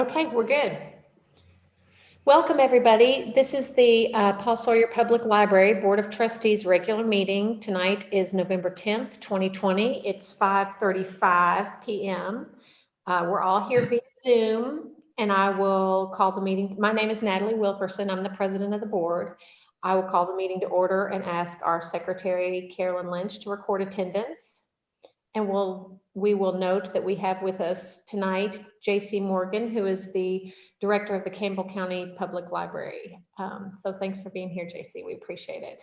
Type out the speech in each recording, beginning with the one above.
Okay, we're good. Welcome, everybody. This is the Paul Sawyer Public Library Board of Trustees regular meeting. Tonight is November 10th, 2020. It's 5:35 p.m. We're all here via Zoom, and I will call the meeting. My name is Natalie Wilkerson. I'm the president of the board. I will call the meeting to order and ask our secretary, Carolyn Lynch, to record attendance. And we will note that we have with us tonight J.C. Morgan, who is the director of the Campbell County Public Library. So thanks for being here, J.C. We appreciate it.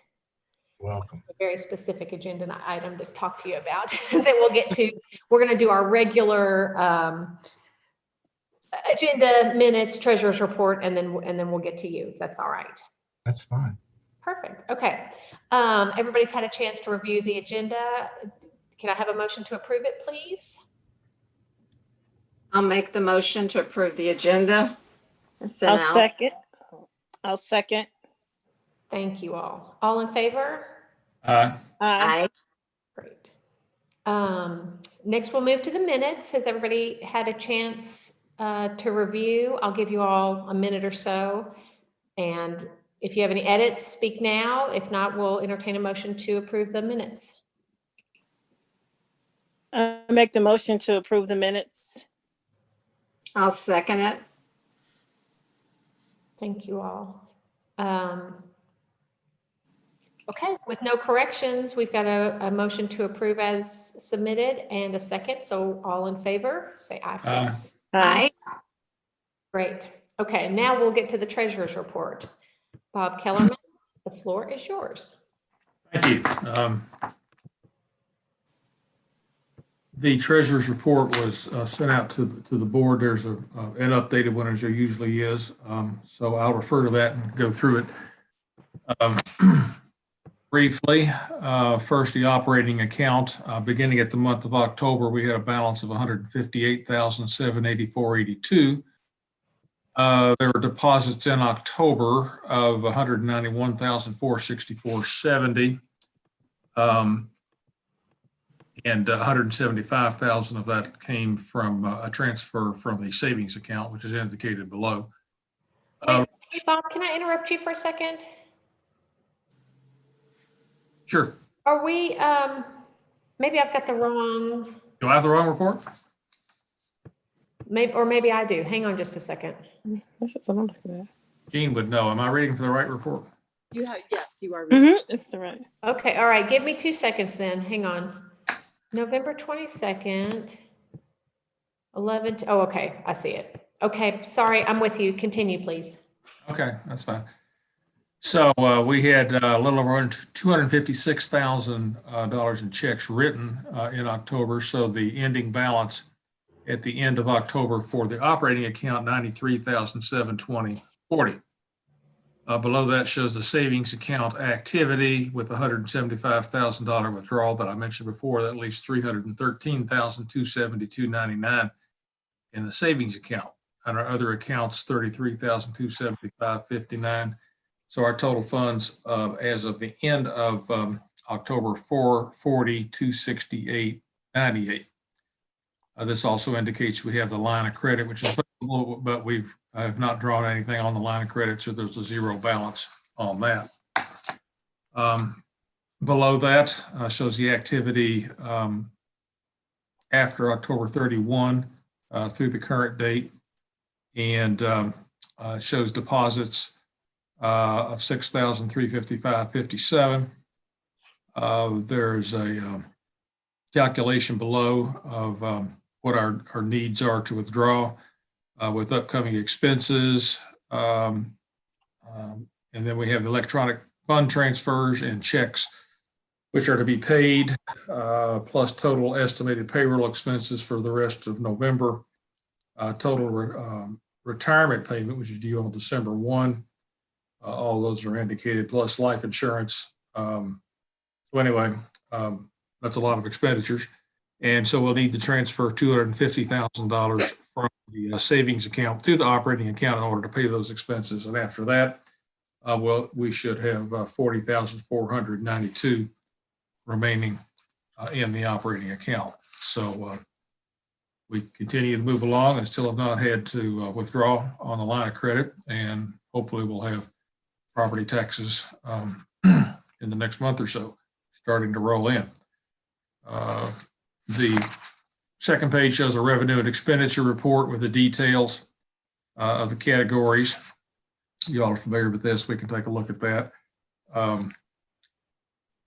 Welcome. A very specific agenda item to talk to you about that we'll get to. We're going to do our regular agenda, minutes, treasurer's report, and then we'll get to you, if that's all right. That's fine. Perfect. Okay. Everybody's had a chance to review the agenda. Can I have a motion to approve it, please? I'll make the motion to approve the agenda. I'll second. I'll second. Thank you all. All in favor? Aye. Great. Next, we'll move to the minutes. Has everybody had a chance to review? I'll give you all a minute or so. And if you have any edits, speak now. If not, we'll entertain a motion to approve the minutes. I make the motion to approve the minutes. I'll second it. Thank you all. Okay, with no corrections, we've got a motion to approve as submitted and a second. So all in favor, say aye. Aye. Great. Okay, now we'll get to the treasurer's report. Bob Kellerman, the floor is yours. Thank you. The treasurer's report was sent out to the board. There's an updated one, as there usually is. So I'll refer to that and go through it. Briefly, first, the operating account. Beginning at the month of October, we had a balance of $158,784.82. There were deposits in October of $191,464.70. And 175,000 of that came from a transfer from the savings account, which is indicated below. Hey, Bob, can I interrupt you for a second? Sure. Are we, maybe I've got the wrong. Do I have the wrong report? Maybe I do. Hang on just a second. This is what I'm looking at. Gene would know. Am I reading for the right report? You have, yes, you are. Reading. It's the right. Okay, all right. Give me 2 seconds then. Hang on. November 22nd, 11. Oh, okay. I see it. Okay. Sorry. I'm with you. Continue, please. Okay, that's fine. So we had a little over $256,000 in checks written in October. So the ending balance at the end of October for the operating account, $93,720.40. Below that shows the savings account activity with $175,000 withdrawal that I mentioned before. That leaves $313,272.99 in the savings account. And our other accounts, $33,275.59. So our total funds as of the end of October, $440,268.98. This also indicates we have the line of credit, which is available, but I have not drawn anything on the line of credit, so there's a zero balance on that. Below that shows the activity after October 31 through the current date, and shows deposits of $6,355.57. There's a calculation below of what our needs are to withdraw with upcoming expenses. And then we have the electronic fund transfers and checks, which are to be paid, plus total estimated payroll expenses for the rest of November. Total retirement payment, which is due on December 1. All those are indicated, plus life insurance. So anyway, that's a lot of expenditures. And so we'll need to transfer $250,000 from the savings account to the operating account in order to pay those expenses. And after that, we should have $40,492 remaining in the operating account. So we continue to move along and still have not had to withdraw on the line of credit, and hopefully we'll have property taxes in the next month or so starting to roll in. The second page shows a revenue and expenditure report with the details of the categories. You all are familiar with this. We can take a look at that.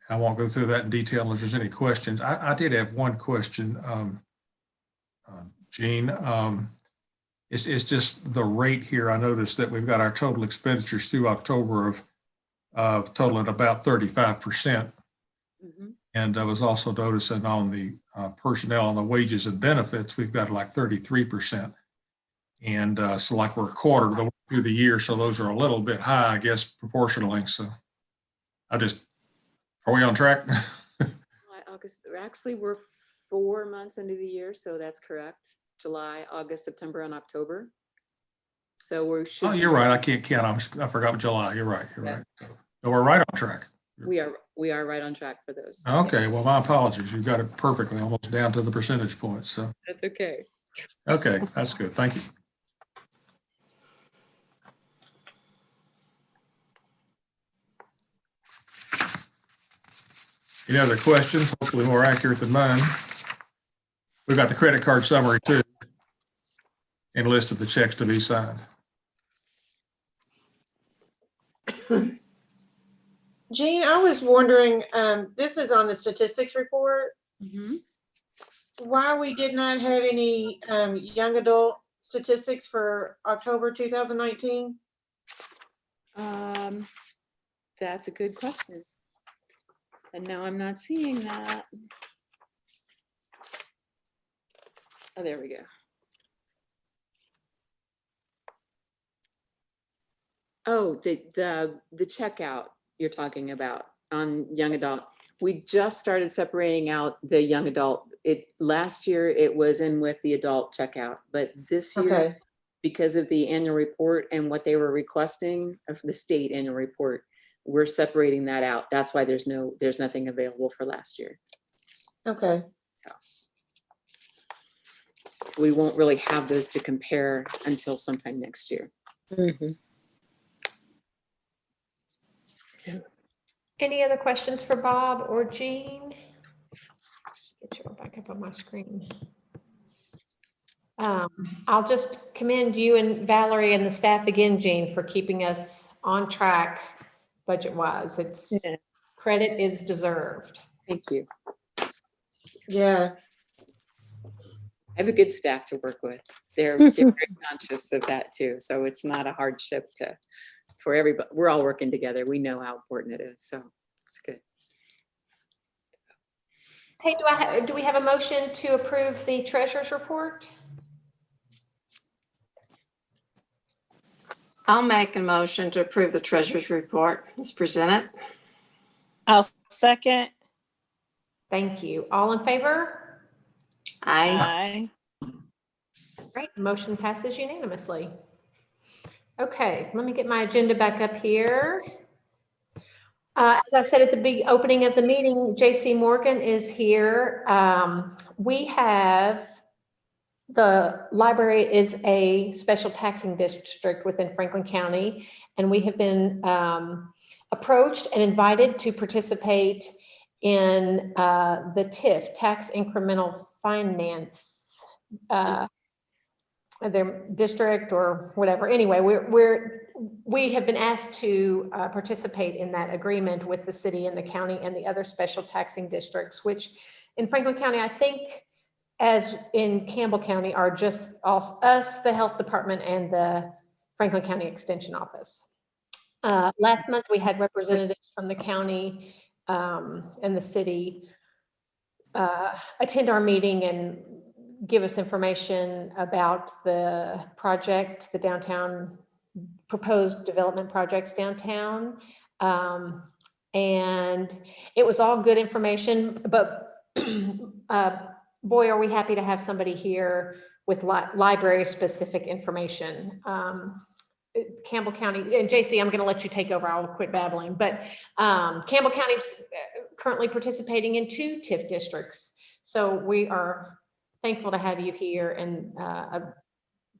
I won't go through that in detail unless there's any questions. I did have one question, Gene. It's just the rate here. I noticed that we've got our total expenditures through October of totaling about 35%. And I was also noticing on the personnel, on the wages and benefits, we've got like 33%. And so like we're a quarter of the way through the year. So those are a little bit high, I guess, proportionally. So are we on track? July, August, actually, we're 4 months into the year, so that's correct. July, August, September, and October. So we should. Oh, you're right. I can't count. I forgot July. You're right. You're right. So we're right on track. We are right on track for those. Okay. Well, my apologies. You've got it perfectly, almost down to the percentage points. So. That's okay. Okay. That's good. Thank you. Any other questions? Hopefully more accurate than mine. We've got the credit card summary too, and a list of the checks to be signed. Jean, I was wondering, this is on the statistics report, why we did not have any young adult statistics for October 2019? That's a good question. And now I'm not seeing that. Oh, there we go. Oh, the checkout you're talking about on young adult. We just started separating out the young adult. Last year it was in with the adult checkout, but this year, Okay. because of the annual report and what they were requesting of the state annual report, we're separating that out. That's why there's nothing available for last year. Okay. So we won't really have those to compare until sometime next year. Any other questions for Bob or Jean? Get you back up on my screen. I'll just commend you and Valerie and the staff again, Jean, for keeping us on track budget-wise. Credit is deserved. Thank you. Yeah. I have a good staff to work with. They're very conscious of that too. So it's not a hardship for everybody. We're all working together. We know how important it is. So it's good. Hey, do we have a motion to approve the treasurer's report? I'll make a motion to approve the treasurer's report as presented. I'll second. Thank you. All in favor? Aye. Great, motion passes unanimously. Okay, let me get my agenda back up here. As I said at the opening of the meeting, JC Morgan is here. The library is a special taxing district within Franklin County, and we have been approached and invited to participate in the TIF, Tax Incremental Finance, their district or whatever. Anyway, we have been asked to participate in that agreement with the city and the county and the other special taxing districts, which in Franklin County, I think, as in Campbell County, are just us, the health department, and the Franklin County Extension Office. Last month, we had representatives from the county and the city attend our meeting and give us information about the project, the downtown proposed development projects downtown. And it was all good information, but boy, are we happy to have somebody here with library specific information. Campbell County, and JC, I'm going to let you take over. I'll quit babbling, but Campbell County is currently participating in 2 TIF districts. So we are thankful to have you here and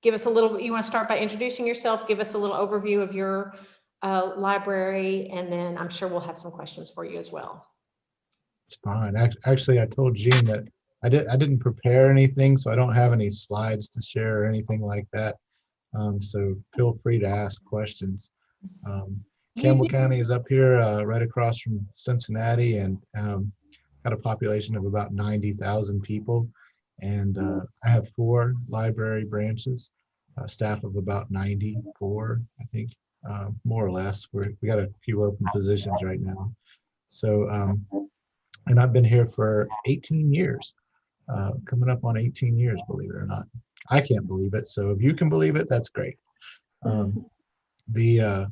give us a little, you want to start by introducing yourself, give us a little overview of your library, and then I'm sure we'll have some questions for you as well. It's fine. Actually, I told Jean that I didn't prepare anything, so I don't have any slides to share or anything like that. So feel free to ask questions. Campbell County is up here right across from Cincinnati, and got a population of about 90,000 people. And I have 4 library branches, staff of about 94, I think, more or less. We got a few open positions right now. So, and I've been here for 18 years, coming up on 18 years, believe it or not. I can't believe it. So if you can believe it, that's great. The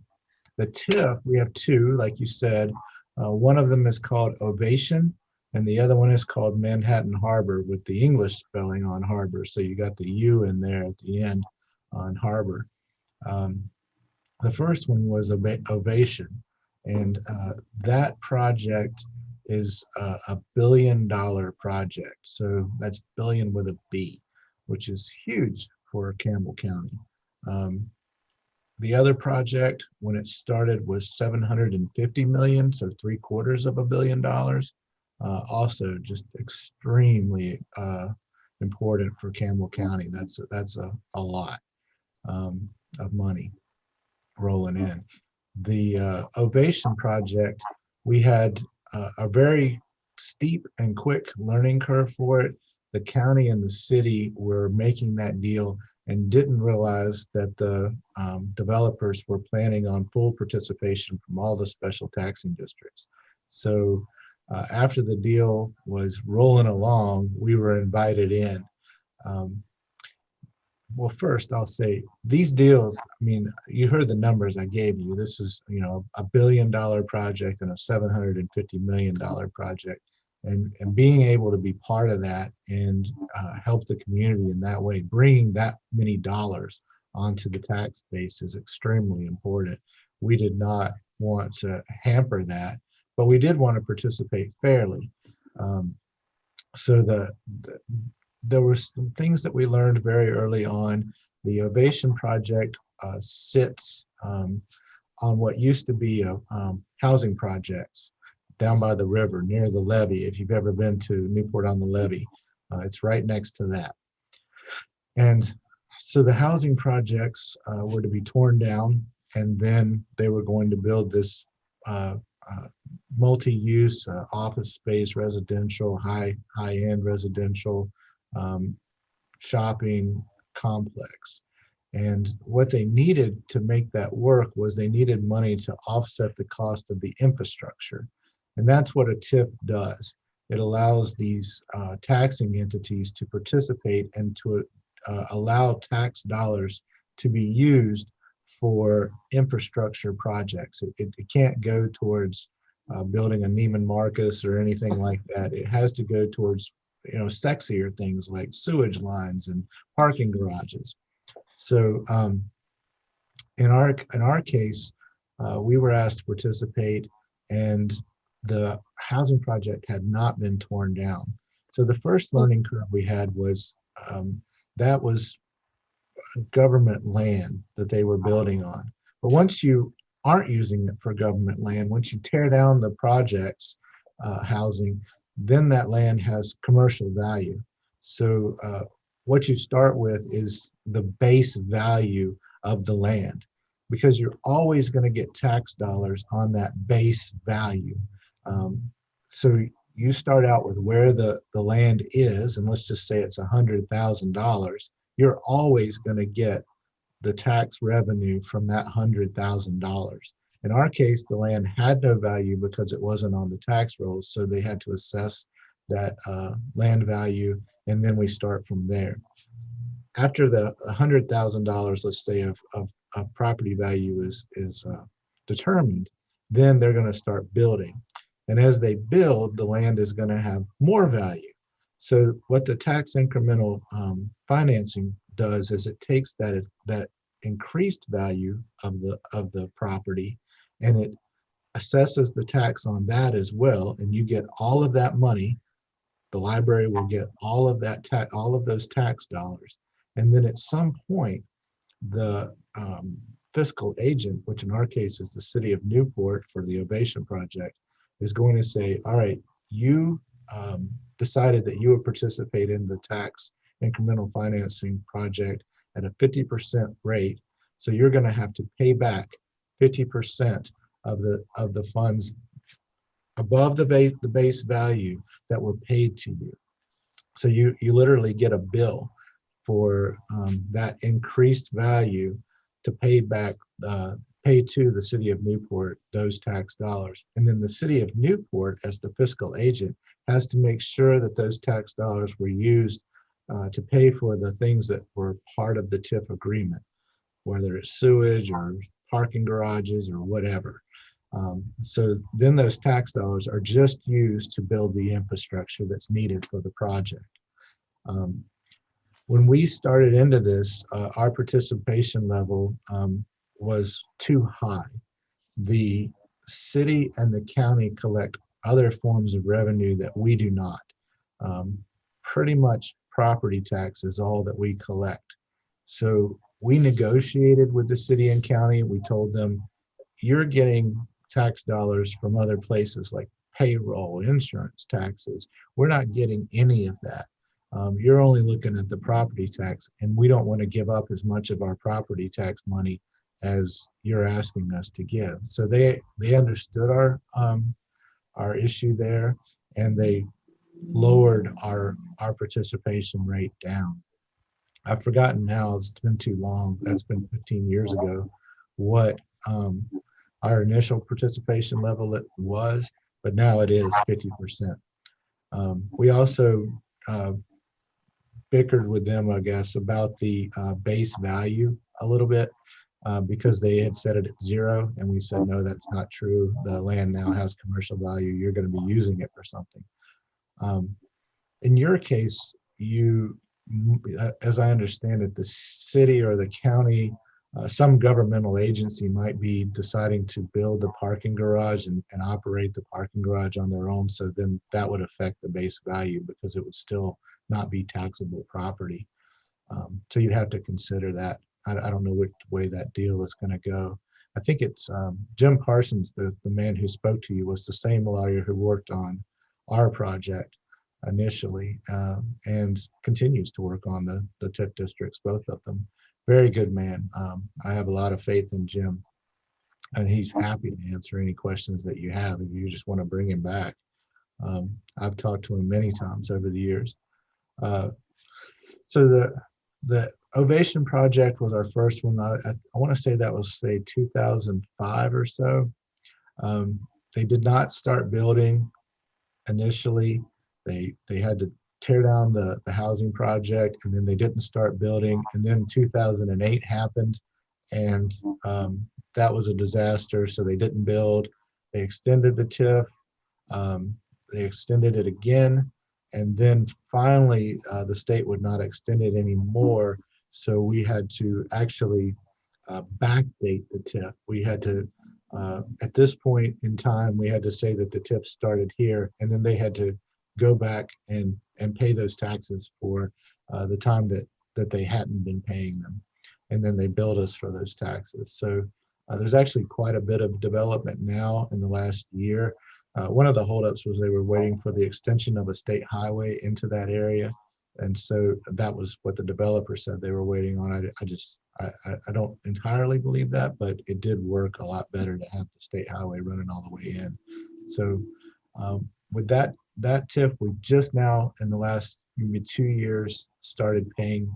TIF, we have 2, like you said. One of them is called Ovation, and the other one is called Manhattan Harbor, with the English spelling on Harbor. So you got the U in there at the end on Harbor. The first one was Ovation, and that project is a $1 billion project. So that's billion with a B, which is huge for Campbell County. The other project, when it started, was 750 million, so $750 million. Also just extremely important for Campbell County. That's a lot of money rolling in. The Ovation project, we had a very steep and quick learning curve for it. The county and the city were making that deal and didn't realize that the developers were planning on full participation from all the special taxing districts. So after the deal was rolling along, we were invited in. Well, first I'll say these deals, I mean, you heard the numbers I gave you. This is, a $1 billion project and a $750 million project. And being able to be part of that and help the community in that way, bringing that many dollars onto the tax base is extremely important. We did not want to hamper that, but we did want to participate fairly. So there were some things that we learned very early on. The Ovation project sits on what used to be housing projects down by the river near the levee. If you've ever been to Newport on the Levee, it's right next to that. And so the housing projects were to be torn down, and then they were going to build this multi-use office space, residential, high-end residential shopping complex. And what they needed to make that work was they needed money to offset the cost of the infrastructure. And that's what a TIF does. It allows these taxing entities to participate and to allow tax dollars to be used for infrastructure projects. It can't go towards building a Neiman Marcus or anything like that. It has to go towards sexier things like sewage lines and parking garages. So in our case, we were asked to participate, and the housing project had not been torn down. So the first learning curve we had was that was government land that they were building on. But once you aren't using it for government land, once you tear down the project's housing, then that land has commercial value. So what you start with is the base value of the land, because you're always going to get tax dollars on that base value. So you start out with where the land is, and let's just say it's $100,000. You're always going to get the tax revenue from that $100,000. In our case, the land had no value because it wasn't on the tax rolls, so they had to assess that land value, and then we start from there. After the $100,000, let's say, of property value is determined, then they're going to start building. And as they build, the land is going to have more value. So what the tax incremental financing does is it takes that increased value of the property, and it assesses the tax on that as well, and you get all of that money the library will get all of all of those tax dollars. And then at some point, the fiscal agent, which in our case is the city of Newport for the Ovation Project, is going to say, all right, you decided that you would participate in the tax incremental financing project at a 50% rate. So you're going to have to pay back 50% of the funds above the base value that were paid to you. So you literally get a bill for that increased value to pay back, pay to the city of Newport those tax dollars. And then the city of Newport, as the fiscal agent, has to make sure that those tax dollars were used to pay for the things that were part of the TIF agreement, whether it's sewage or parking garages or whatever. So then those tax dollars are just used to build the infrastructure that's needed for the project. When we started into this, our participation level was too high. The city and the county collect other forms of revenue that we do not. Pretty much property tax is all that we collect. So we negotiated with the city and county. We told them, you're getting tax dollars from other places like payroll, insurance taxes. We're not getting any of that. You're only looking at the property tax, and we don't want to give up as much of our property tax money as you're asking us to give. So they understood our issue there, and they lowered our participation rate down. I've forgotten now, it's been too long, that's been 15 years ago, what our initial participation level it was, but now it is 50%. We also bickered with them, I guess, about the base value a little bit because they had set it at 0, and we said, no, that's not true. The land now has commercial value. You're going to be using it for something. In your case, as I understand it, the city or the county, some governmental agency might be deciding to build the parking garage and operate the parking garage on their own. So then that would affect the base value because it would still not be taxable property. So you'd have to consider that. I don't know which way that deal is going to go. I think it's Jim Parsons, the man who spoke to you, was the same lawyer who worked on our project initially and continues to work on the TIF districts, both of them. Very good man. I have a lot of faith in Jim, and he's happy to answer any questions that you have if you just want to bring him back. I've talked to him many times over the years. So the Ovation project was our first one. I want to say that was, say, 2005 or so. They did not start building initially. They had to tear down the housing project, and then they didn't start building. And then 2008 happened, and that was a disaster. So they didn't build. They extended the TIF. They extended it again. And then finally, the state would not extend it anymore. So we had to actually backdate the TIF. We had to, at this point in time, we had to say that the TIF started here, and then they had to go back and pay those taxes for the time that they hadn't been paying them. And then they billed us for those taxes. So there's actually quite a bit of development now in the last year. One of the holdups was they were waiting for the extension of a state highway into that area. And so that was what the developer said they were waiting on. I don't entirely believe that, but it did work a lot better to have the state highway running all the way in. So with that TIF, we just now in the last maybe 2 years started paying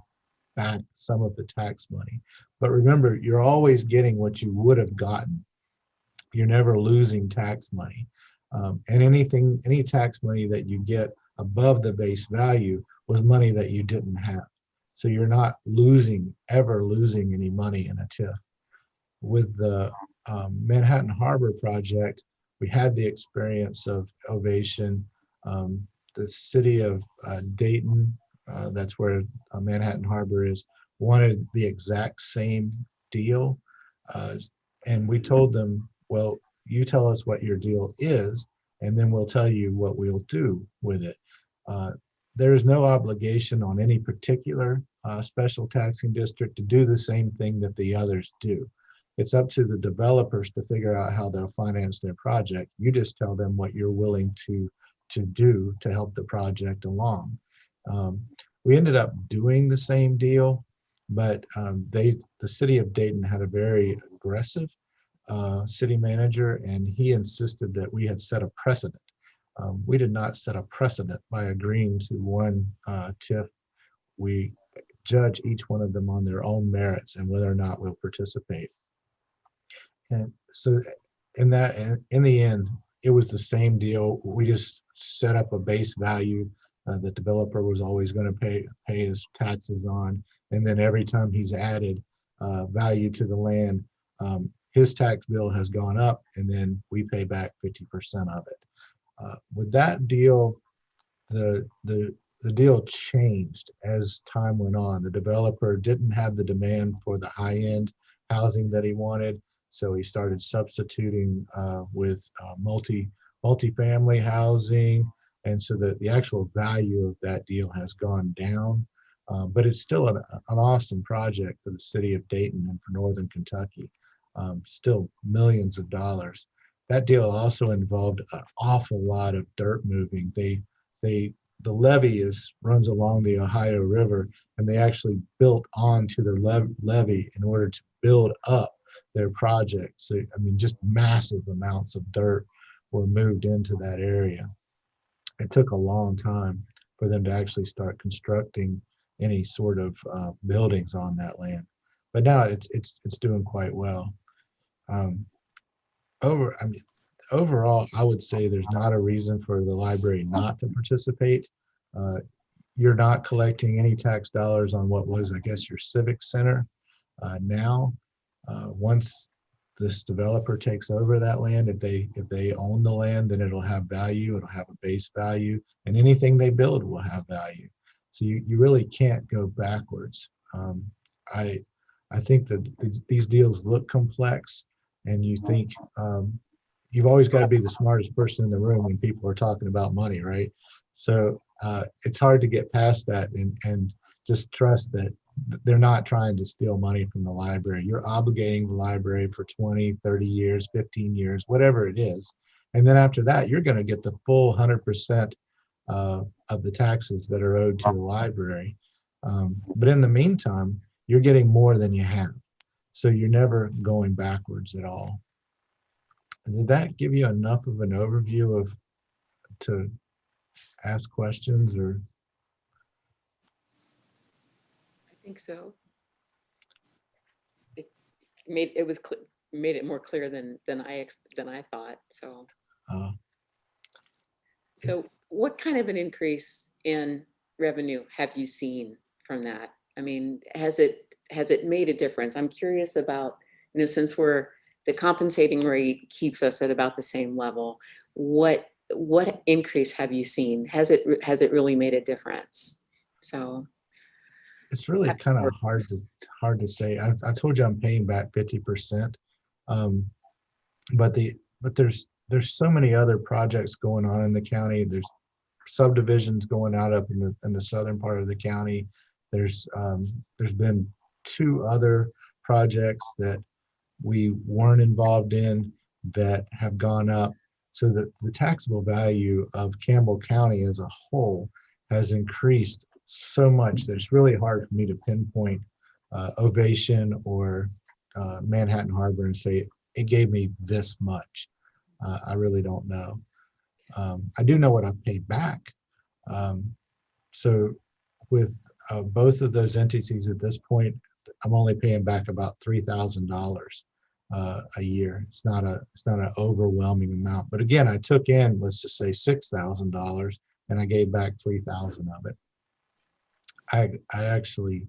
back some of the tax money. But remember, you're always getting what you would have gotten. You're never losing tax money. And any tax money that you get above the base value was money that you didn't have. So you're not ever losing any money in a TIF. With the Manhattan Harbor project, we had the experience of Ovation. The city of Dayton, that's where Manhattan Harbor is, wanted the exact same deal. And we told them, well, you tell us what your deal is, and then we'll tell you what we'll do with it. There is no obligation on any particular special taxing district to do the same thing that the others do. It's up to the developers to figure out how they'll finance their project. You just tell them what you're willing to do to help the project along. We ended up doing the same deal, but the city of Dayton had a very aggressive city manager, and he insisted that we had set a precedent. We did not set a precedent by agreeing to one TIF. We judge each one of them on their own merits and whether or not we'll participate. And so in the end, it was the same deal. We just set up a base value the developer was always going to pay his taxes on. And then every time he's added value to the land, his tax bill has gone up, and then we pay back 50% of it. With that deal, the deal changed as time went on. The developer didn't have the demand for the high-end housing that he wanted, so he started substituting with multi-family housing, and so the actual value of that deal has gone down. But it's still an awesome project for the city of Dayton and for Northern Kentucky. Still millions of dollars. That deal also involved an awful lot of dirt moving. The levee runs along the Ohio River, and they actually built onto the levee in order to build up their project. So, I mean, just massive amounts of dirt were moved into that area. It took a long time for them to actually start constructing any sort of buildings on that land. But now it's doing quite well. Overall, I would say there's not a reason for the library not to participate. You're not collecting any tax dollars on what was, I guess, your civic center. Now, once this developer takes over that land, if they own the land, then it'll have value. It'll have a base value, and anything they build will have value. So you really can't go backwards. I think that these deals look complex, and you think you've always got to be the smartest person in the room when people are talking about money, right? So it's hard to get past that and just trust that they're not trying to steal money from the library. You're obligating the library for 20, 30 years, 15 years, whatever it is. And then after that, you're going to get the full 100% of the taxes that are owed to the library. But in the meantime, you're getting more than you have. So you're never going backwards at all. And did that give you enough of an overview to ask questions or? I think so. It made it more clear than I thought. So. So what kind of an increase in revenue have you seen from that? I mean, has it made a difference? I'm curious about, since the compensating rate keeps us at about the same level, what increase have you seen? Has it really made a difference? So it's really kind of hard to say. I told you I'm paying back 50%, but there's so many other projects going on in the county. There's subdivisions going out up in the southern part of the county. There's been 2 other projects that we weren't involved in that have gone up, so that the taxable value of Campbell County as a whole has increased so much that it's really hard for me to pinpoint Ovation or Manhattan Harbor and say it gave me this much. I really don't know. I do know what I've paid back. So with both of those entities at this point, I'm only paying back about $3,000 a year. It's not an overwhelming amount. But again, I took in, let's just say $6,000, and I gave back 3,000 of it. I actually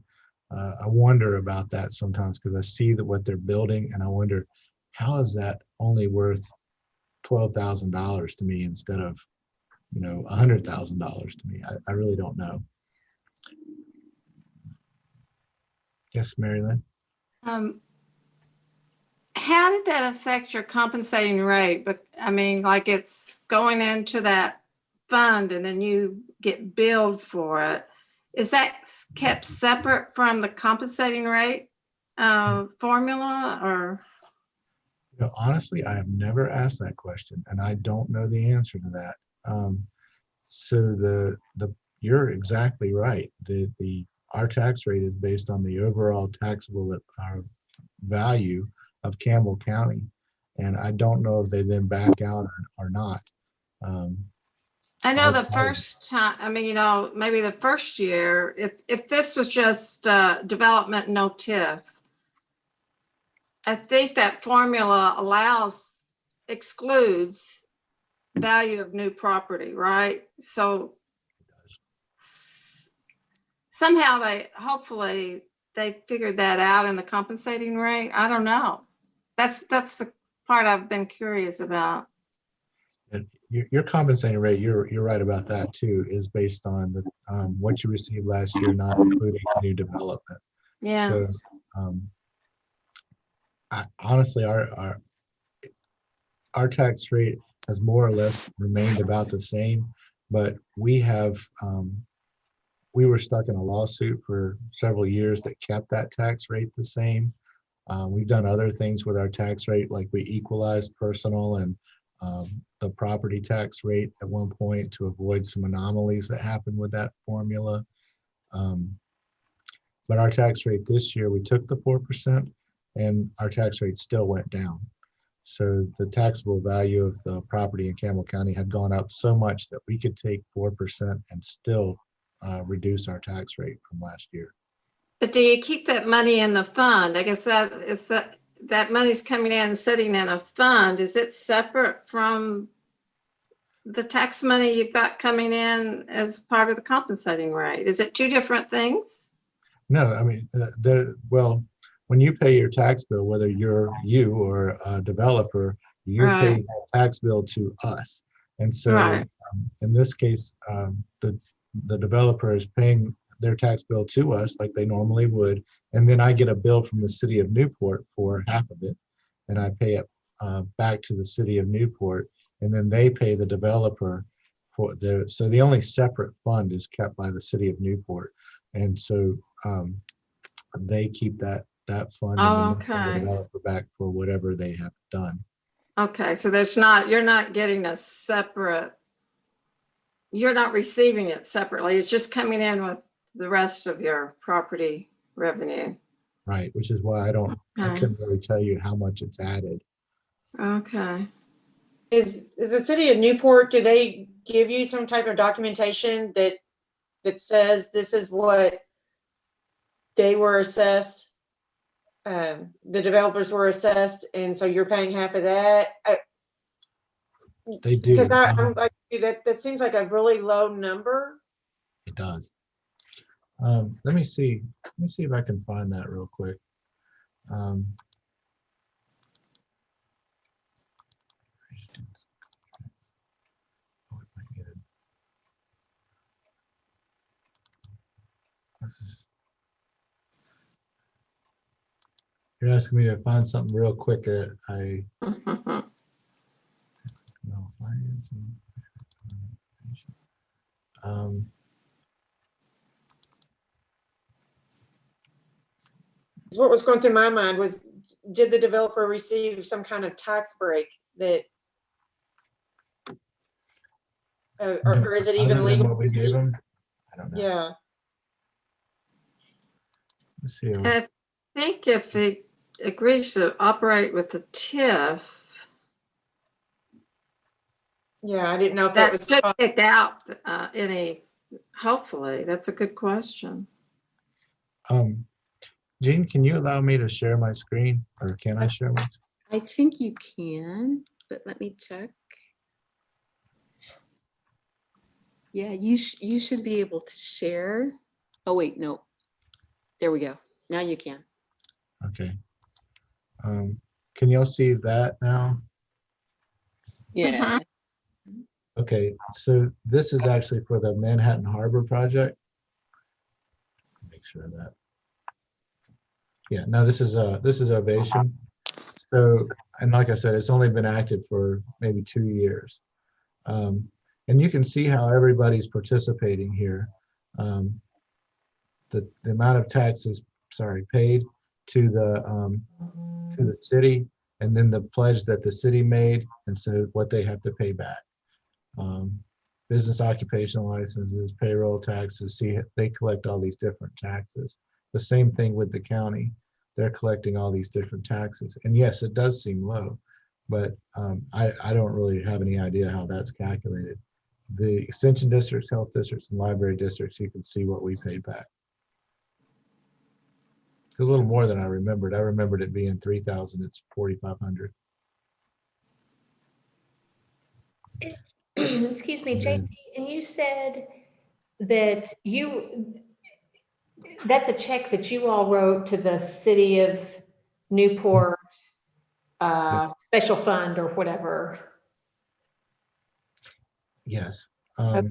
I wonder about that sometimes, because I see what they're building, and I wonder, how is that only worth $12,000 to me instead of $100,000 to me? I really don't know. Yes, Mary Lynn? How did that affect your compensating rate? But I mean, like, it's going into that fund and then you get billed for it. Is that kept separate from the compensating rate formula or? Honestly, I have never asked that question, and I don't know the answer to that. So you're exactly right. Our tax rate is based on the overall taxable value of Campbell County, and I don't know if they then back out or not. I know the first time, I mean, maybe the first year, if this was just development, no TIF, I think that formula excludes value of new property, right? So somehow hopefully they figured that out in the compensating rate. I don't know. That's the part I've been curious about. And your compensating rate, you're right about that too, is based on what you received last year, not including new development. Yeah. So honestly, our tax rate has more or less remained about the same, but we were stuck in a lawsuit for several years that kept that tax rate the same. We've done other things with our tax rate, like we equalized personal and the property tax rate at one point to avoid some anomalies that happened with that formula. But our tax rate this year, we took the 4% and our tax rate still went down. So the taxable value of the property in Campbell County had gone up so much that we could take 4% and still reduce our tax rate from last year. But do you keep that money in the fund? I guess that money's coming in and sitting in a fund. Is it separate from the tax money you've got coming in as part of the compensating rate? Is it two different things? No, I mean, well, when you pay your tax bill, whether you or a developer, you're Right. paying that tax bill to us. And so Right. in this case, the developer is paying their tax bill to us like they normally would. And then I get a bill from the city of Newport for half of it. And I pay it back to the city of Newport. And then they pay the developer so the only separate fund is kept by the city of Newport. And so they keep that fund and then pay the developer back for whatever they have done. Okay, so you're not getting you're not receiving it separately. It's just coming in with the rest of your property revenue. Right, which is why I couldn't really tell you how much it's added. Okay. Is the city of Newport, do they give you some type of documentation that says this is what they were assessed? The developers were assessed, and so you're paying half of that? They do. Because I'm like, that seems like a really low number. It does. Let me see if I can find that real quick. You're asking me to find something real quick that no financing. What was going through my mind was, did the developer receive some kind of tax break that, or is it even other than legal? what we gave them? I don't know. Yeah. Let's see. I think if it agrees to operate with the TIF, Yeah, I didn't know if that was. should pick out hopefully, that's a good question. Jean, can you allow me to share my screen, or can I share my screen? I think you can, but let me check. Yeah, you should be able to share. Oh, wait, no. There we go. Now you can. Okay. Can y'all see that now? Yeah. Okay, so this is actually for the Manhattan Harbor project. Make sure of that. Yeah, no, this is Ovation. So, and like I said, it's only been active for maybe 2 years. And you can see how everybody's participating here. The amount of taxes, paid to the city, and then the pledge that the city made, and so what they have to pay back. Business occupational licenses, payroll taxes, see, they collect all these different taxes. The same thing with the county. They're collecting all these different taxes. And yes, it does seem low, but I don't really have any idea how that's calculated. The extension districts, health districts, and library districts, you can see what we paid back. A little more than I remembered. I remembered it being 3,000. It's 4,500. Excuse me, JC, and you said that that's a check that you all wrote to the city of Newport special fund or whatever. Yes. Okay.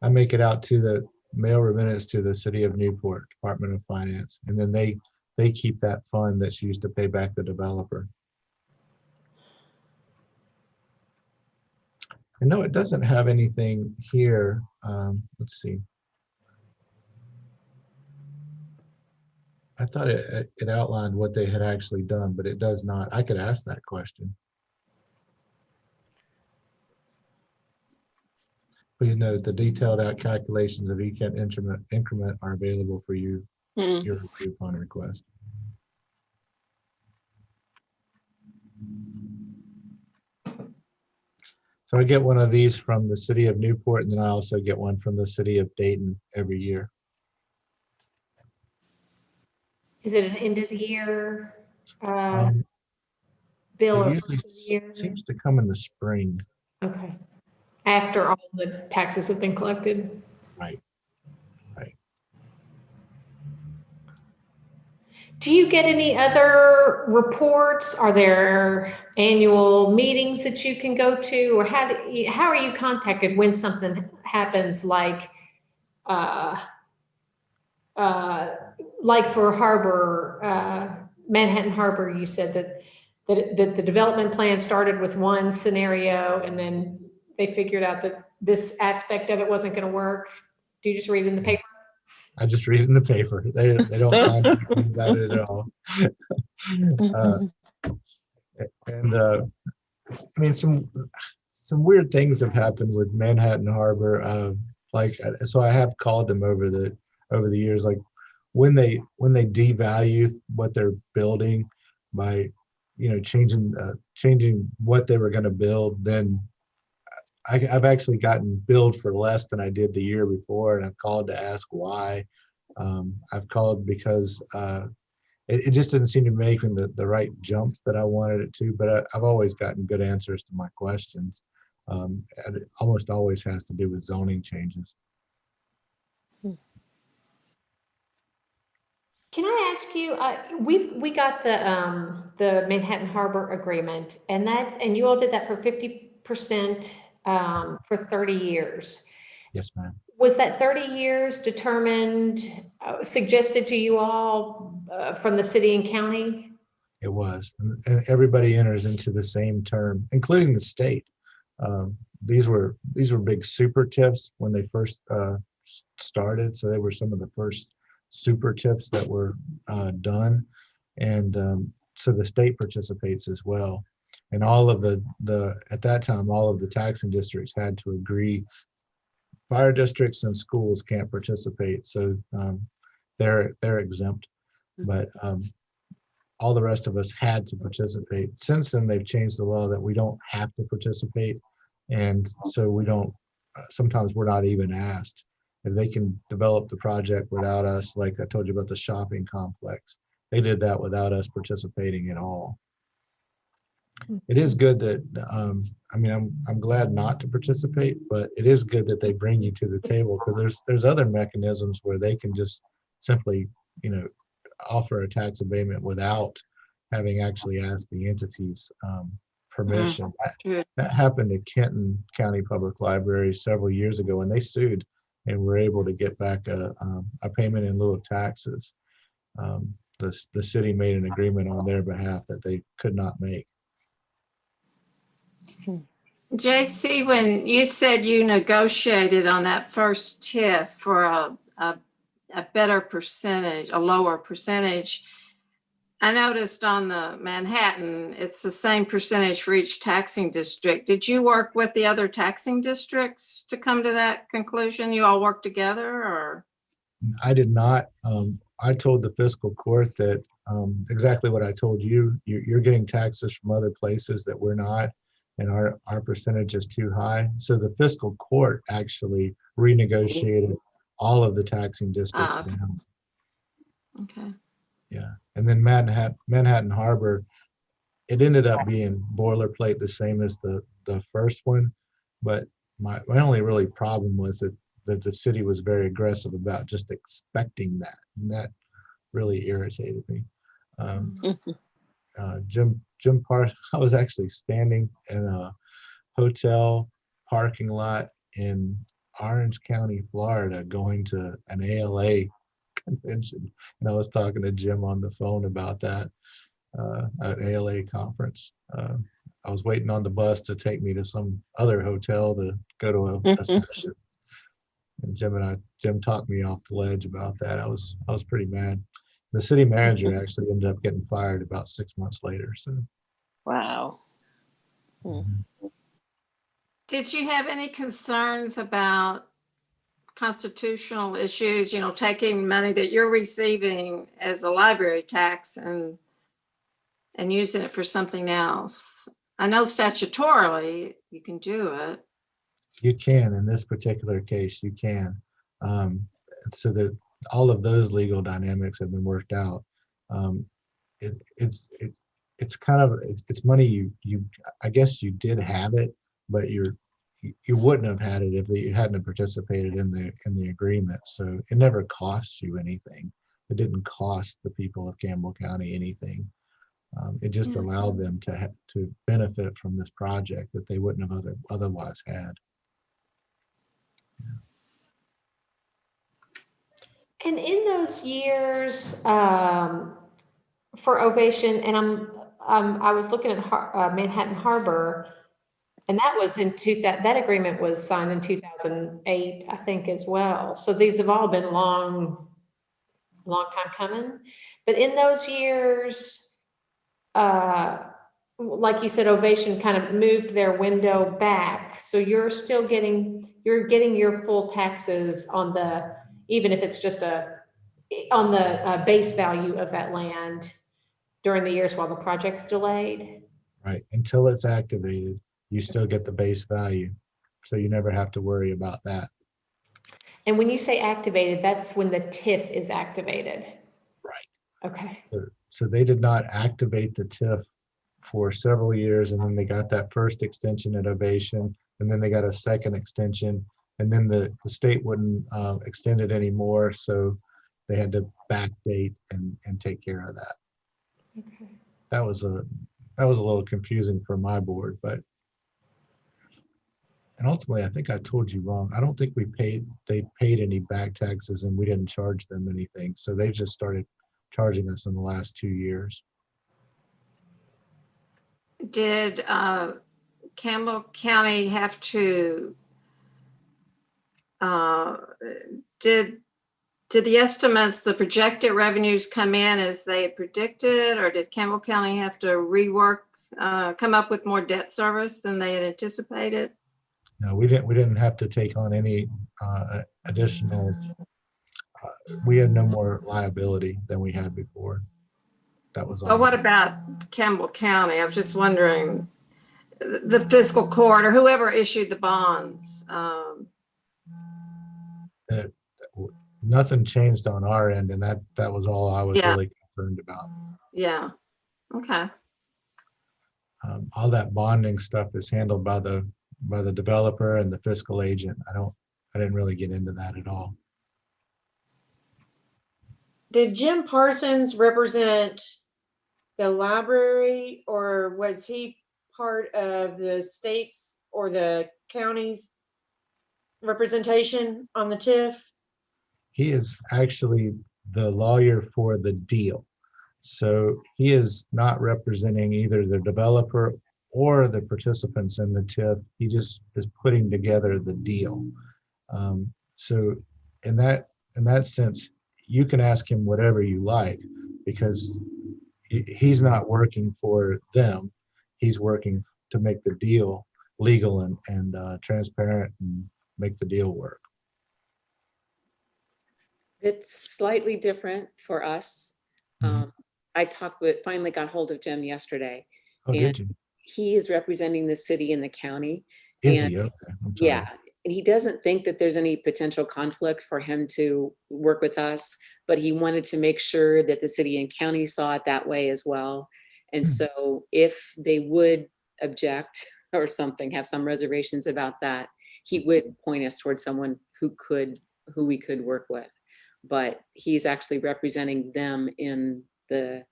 I make it out to the mail remittance to the city of Newport Department of Finance, and then they keep that fund that's used to pay back the developer. And no, it doesn't have anything here. Let's see. I thought it outlined what they had actually done, but it does not. I could ask that question. Please note the detailed out calculations of each increment are available for you, your review upon request. So I get one of these from the city of Newport, and then I also get one from the city of Dayton every year. Is it an end of the year It bill or usually first of the year? seems to come in the spring. Okay. After all the taxes have been collected? Right. Right. Do you get any other reports? Are there annual meetings that you can go to? Or how are you contacted when something happens like for Harbor, Manhattan Harbor, you said that the development plan started with one scenario and then they figured out that this aspect of it wasn't going to work. Do you just read in the paper? I just read it in the paper. They don't contact me about it at all. I mean, some weird things have happened with Manhattan Harbor. So I have called them over the years, like when they devalue what they're building by, changing what they were going to build, then I've actually gotten billed for less than I did the year before, and I've called to ask why. I've called because it just didn't seem to be making the right jumps that I wanted it to, but I've always gotten good answers to my questions. And it almost always has to do with zoning changes. Can I ask you, we got the Manhattan Harbor agreement, and you all did that for 50% for 30 years. Yes, ma'am. Was that 30 years determined, suggested to you all from the city and county? It was, and everybody enters into the same term, including the state. These were big super TIFs when they first started, so they were some of the first super TIFs that were done, and so the state participates as well. And all of at that time, all of the taxing districts had to agree. Fire districts and schools can't participate, so they're exempt. But all the rest of us had to participate. Since then, they've changed the law that we don't have to participate, and so we don't. Sometimes we're not even asked if they can develop the project without us. Like I told you about the shopping complex, they did that without us participating at all. It is good that I'm glad not to participate, but it is good that they bring you to the table, because there's other mechanisms where they can just simply offer a tax abatement without having actually asked the entities permission. That happened at Kenton County Public Library several years ago, and they sued and were able to get back a payment in lieu of taxes. The city made an agreement on their behalf that they could not make. JC, when you said you negotiated on that first TIF for a better percentage, a lower percentage, I noticed on the Manhattan, it's the same percentage for each taxing district. Did you work with the other taxing districts to come to that conclusion? You all work together, or? I did not. I told the fiscal court that exactly what I told you. You're getting taxes from other places that we're not, and our percentage is too high. So the fiscal court actually renegotiated all of the taxing districts Ah, down. okay. Yeah, and then Manhattan Harbor, it ended up being boilerplate the same as the first one, but my only really problem was that the city was very aggressive about just expecting that, and that really irritated me. Jim Park, I was actually standing in a hotel parking lot in Orange County, Florida, going to an ALA convention, and I was talking to Jim on the phone about that at ALA conference. I was waiting on the bus to take me to some other hotel to go to a session. And Jim talked me off the ledge about that. I was pretty mad. The city manager actually ended up getting fired about 6 months later. So Wow. Did you have any concerns about constitutional issues, taking money that you're receiving as a library tax and using it for something else? I know statutorily you can do it. you can, in this particular case, you can. Um, so that all of those legal dynamics have been worked out. It's kind of it's money you I guess you did have it, but you wouldn't have had it if you hadn't participated in the agreement. So it never costs you anything. It didn't cost the people of Campbell County anything. It just Yeah. allowed them to benefit from this project that they wouldn't have otherwise had. And in those years, for Ovation, and I was looking at Manhattan Harbor, and that was that agreement was signed in 2008, I think, as well. So these have all been long time coming. But in those years, like you said, Ovation kind of moved their window back. So you're getting your full taxes on even if it's just on the base value of that land during the years while the project's delayed. Right. Until it's activated, you still get the base value. So you never have to worry about that. And when you say activated, that's when the TIF is activated. Right. Okay. So they did not activate the TIF for several years, and then they got that first extension at Ovation, and then they got a second extension, and then the state wouldn't extend it anymore, so they had to backdate and take care of that. Okay. That was a little confusing for my board, but and ultimately I think I told you wrong. I don't think they paid any back taxes, and we didn't charge them anything. So they just started charging us in the last 2 years. Did Campbell County have to, did the estimates, the projected revenues come in as they had predicted, or did Campbell County have to rework, come up with more debt service than they had anticipated? No, we didn't have to take on any additional. We had no more liability than we had before. That was all. Well, what about Campbell County? I was just wondering, the fiscal court or whoever issued the bonds. Nothing changed on our end, and that was all I was Yeah. really concerned about. Yeah. Okay. All that bonding stuff is handled by the developer and the fiscal agent. I didn't really get into that at all. Did Jim Parsons represent the library, or was he part of the state's or the county's representation on the TIF? He is actually the lawyer for the deal. So he is not representing either the developer or the participants in the TIF. He just is putting together the deal. So in that sense, you can ask him whatever you like, because he's not working for them. He's working to make the deal legal and transparent and make the deal work. It's slightly different for us. Mhm. I finally got hold of Jim yesterday. Oh, and did you? He is representing the city and the county. Is And he? Okay, I'm sorry. yeah, and he doesn't think that there's any potential conflict for him to work with us, but he wanted to make sure that the city and county saw it that way as well. And Hmm. so if they would object or something, have some reservations about that, he would point us towards someone who we could work with. But he's actually representing them in the,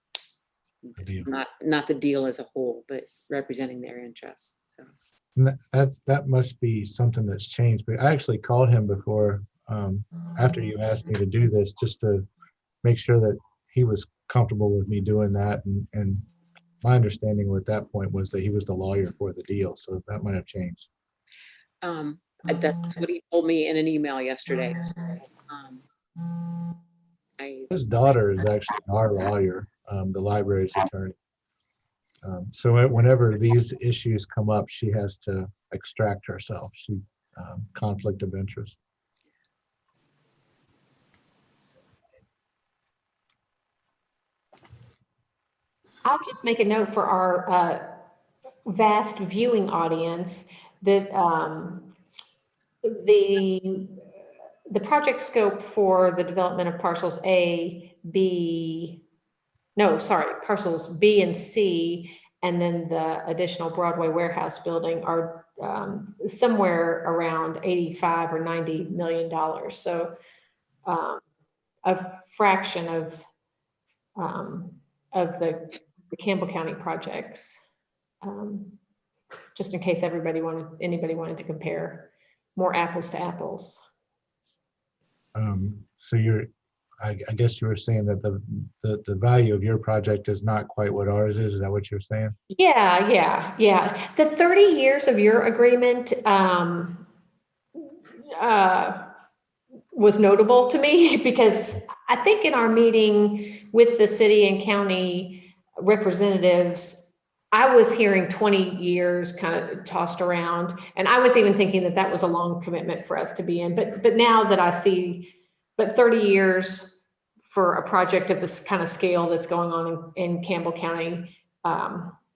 The deal. not the deal as a whole, but representing their interests, so. And that must be something that's changed. But I actually called him before, after you asked me to do this, just to make sure that he was comfortable with me doing that. And my understanding at that point was that he was the lawyer for the deal, so that might have changed. That's what he told me in an email yesterday. His daughter is actually our lawyer, the library's attorney. So whenever these issues come up, she has to extract herself. She conflict of interest. I'll just make a note for our vast viewing audience that the project scope for the development of parcels parcels B and C, and then the additional Broadway warehouse building are somewhere around 85 or $90 million. So a fraction of the Campbell County projects, just in case anybody wanted to compare more apples to apples. So I guess you were saying that the value of your project is not quite what ours is. Is that what you're saying? Yeah. The 30 years of your agreement was notable to me because I think in our meeting with the city and county representatives, I was hearing 20 years kind of tossed around, and I was even thinking that was a long commitment for us to be in. But now that I see, 30 years for a project of this kind of scale that's going on in Campbell County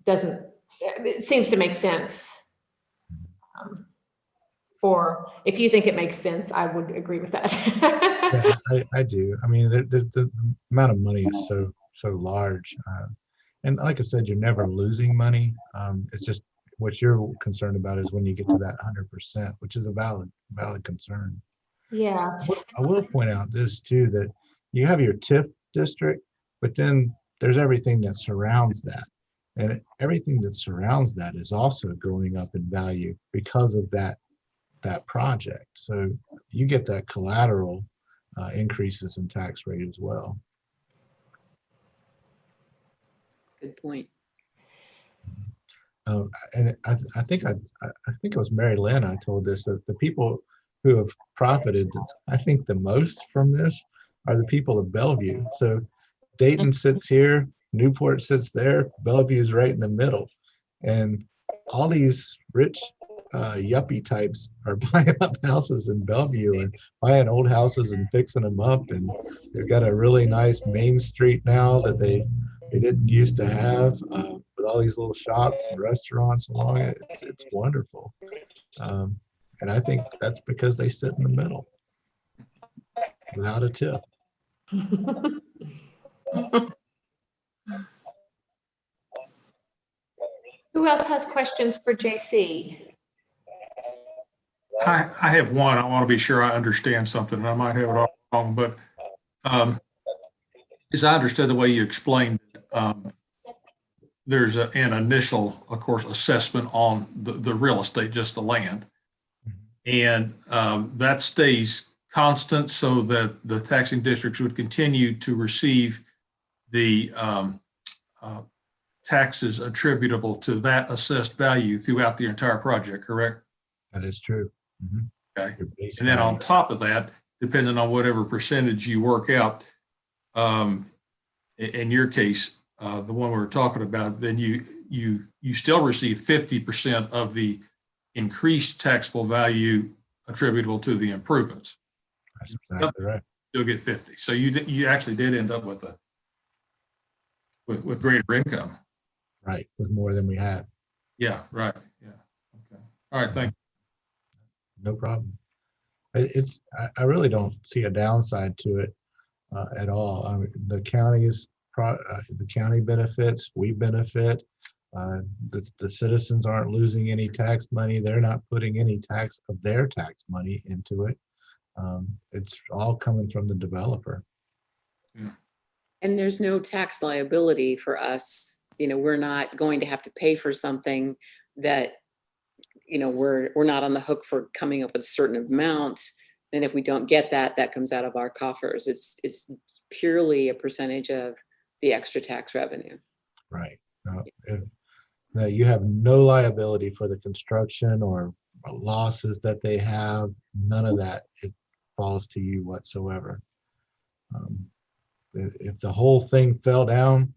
it seems to make sense. Or if you think it makes sense, I would agree with that. Yeah, I do. I mean, the amount of money is so large. And like I said, you're never losing money. It's just what you're concerned about is when you get to that 100%, which is a valid concern. Yeah. I will point out this too, that you have your TIF district, but then there's everything that surrounds that. And everything that surrounds that is also going up in value because of that project. So you get that collateral increases in tax rate as well. Good point. And I think it was Mary Lynn I told this, that the people who have profited, I think, the most from this are the people of Bellevue. So Dayton sits here, Newport sits there, Bellevue's right in the middle. And all these rich yuppie types are buying up houses in Bellevue and buying old houses and fixing them up. And they've got a really nice main street now that they didn't used to have, with all these little shops and restaurants along it. It's wonderful. And I think that's because they sit in the middle without a tip. Who else has questions for JC? I have one. I want to be sure I understand something. I might have it all wrong, but as I understood the way you explained, there's an initial, of course, assessment on the real estate, just the land. And that stays constant so that the taxing districts would continue to receive the taxes attributable to that assessed value throughout the entire project, correct? That is true. Mhm. Okay. Your base And then on value. top of that, depending on whatever percentage you work out, in your case, the one we were talking about, then you still receive 50% of the increased taxable value attributable to the improvements. That's exactly right. You'll get 50. So you actually did end up with with greater income. Right, with more than we had. Yeah, right. Yeah. Okay. All right. Thank No problem. I really don't see a downside to it at all. I mean, the county benefits, we benefit. The citizens aren't losing any tax money. They're not putting any of their tax money into it. It's all coming from the developer. And there's no tax liability for us. We're not going to have to pay for something that, we're not on the hook for coming up with a certain amount. And if we don't get that, that comes out of our coffers. It's purely a percentage of the extra tax revenue. Right. No, you have no liability for the construction or losses that they have. None of that. It falls to you whatsoever. If the whole thing fell down,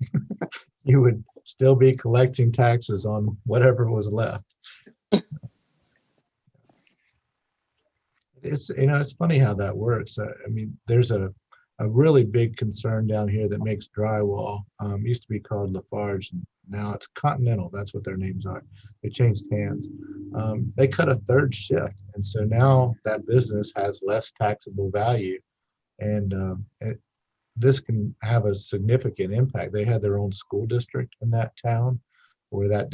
you would still be collecting taxes on whatever was left. It's funny how that works. I mean, there's a really big concern down here that makes drywall. Used to be called Lafarge, and now it's Continental. That's what their names are. They changed hands. They cut a third shift, and so now that business has less taxable value, and this can have a significant impact. They had their own school district in that town, where that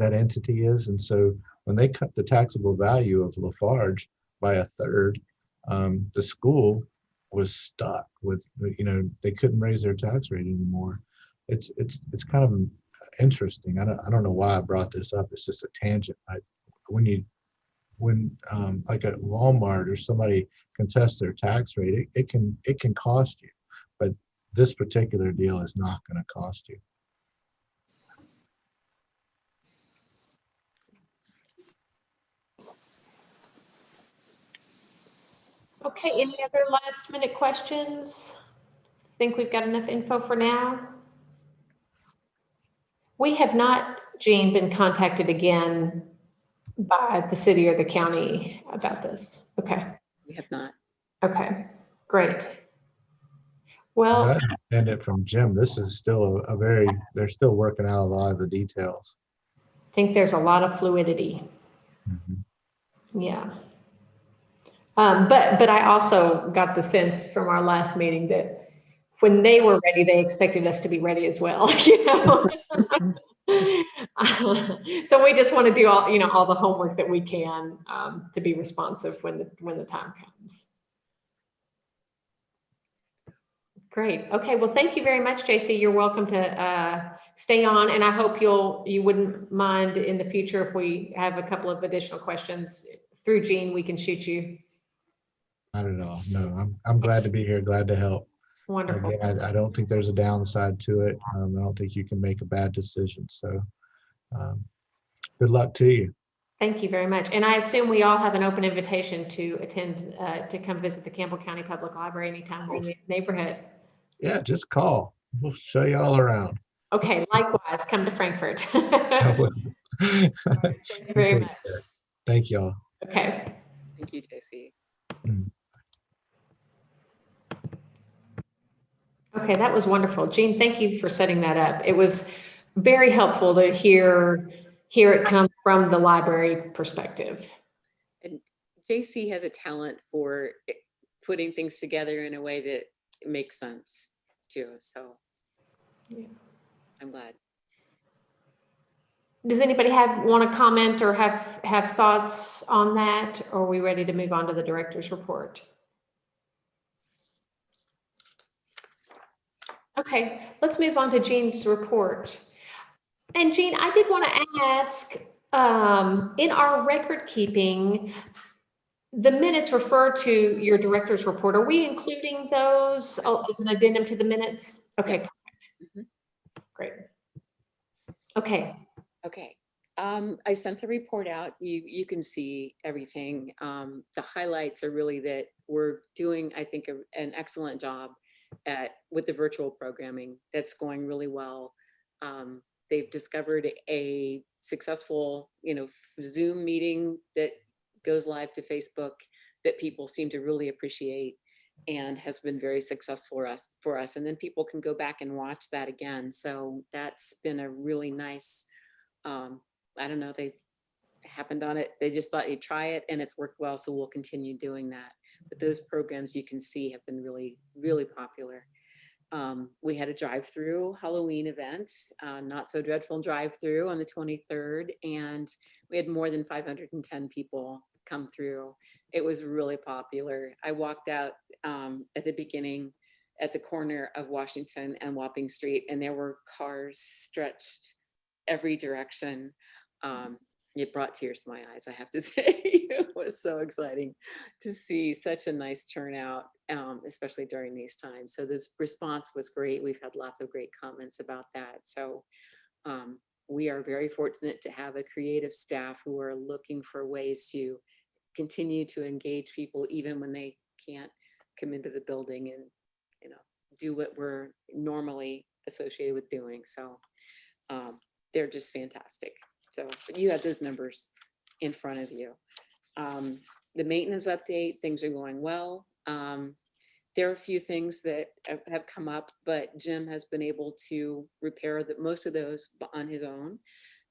entity is, and so when they cut the taxable value of Lafarge by a third, the school was stuck with, they couldn't raise their tax rate anymore. It's kind of interesting. I don't know why I brought this up. It's just a tangent. When like at Walmart or somebody contests their tax rate, it can cost you, but this particular deal is not going to cost you. Okay, any other last minute questions? Think we've got enough info for now? We have not, Jean, been contacted again by the city or the county about this. Okay. We have not. Okay, great. Well, I understand it from Jim. This is still they're still working out a lot of the details. I think there's a lot of fluidity. Mm-hmm. Yeah. But I also got the sense from our last meeting that when they were ready, they expected us to be ready as well, So we just want to do all the homework that we can to be responsive when the time comes. Great. Okay. Well, thank you very much, JC. You're welcome to stay on, and I hope you wouldn't mind in the future if we have a couple of additional questions through Jean, we can shoot you. Not at all. No, I'm glad to be here. Glad to help. Wonderful. Again, I don't think there's a downside to it. I don't think you can make a bad decision. So good luck to you. Thank you very much. And I assume we all have an open invitation to attend, to come visit the Campbell County Public Library anytime we're in the neighborhood. Yeah, just call. We'll show you all around. Okay, likewise, come to Frankfurt. Thanks very much. Thank y'all. Okay. Thank you, JC. Okay, that was wonderful. Jean, thank you for setting that up. It was very helpful to hear it come from the library perspective. And JC has a talent for putting things together in a way that makes sense too. So yeah. I'm glad. Does anybody want to comment or have thoughts on that? Or are we ready to move on to the director's report? Okay, let's move on to Jean's report. And Jean, I did want to ask, in our record keeping, the minutes refer to your director's report. Are we including those as an addendum to the minutes? Okay, perfect. Okay, Okay. I sent the report out. You can see everything. The highlights are really that we're doing, I think, an excellent job with the virtual programming. That's going really well. They've discovered a successful, Zoom meeting that goes live to Facebook that people seem to really appreciate and has been very successful for us. And then people can go back and watch that again. So that's been a really nice, I don't know, they happened on it. They just thought you'd try it and it's worked well. So we'll continue doing that. But those programs you can see have been really, really popular. We had a drive-through Halloween event, Not So Dreadful drive-through on the 23rd, and we had more than 510 people come through. It was really popular. I walked out at the beginning at the corner of Washington and Wapping Street, and there were cars stretched every direction. It brought tears to my eyes, I have to say. It was so exciting to see such a nice turnout, especially during these times. So this response was great. We've had lots of great comments about that. So we are very fortunate to have a creative staff who are looking for ways to continue to engage people even when they can't come into the building and do what we're normally associated with doing. So they're just fantastic. So you have those numbers in front of you. The maintenance update, things are going well. There are a few things that have come up, but Jim has been able to repair most of those on his own.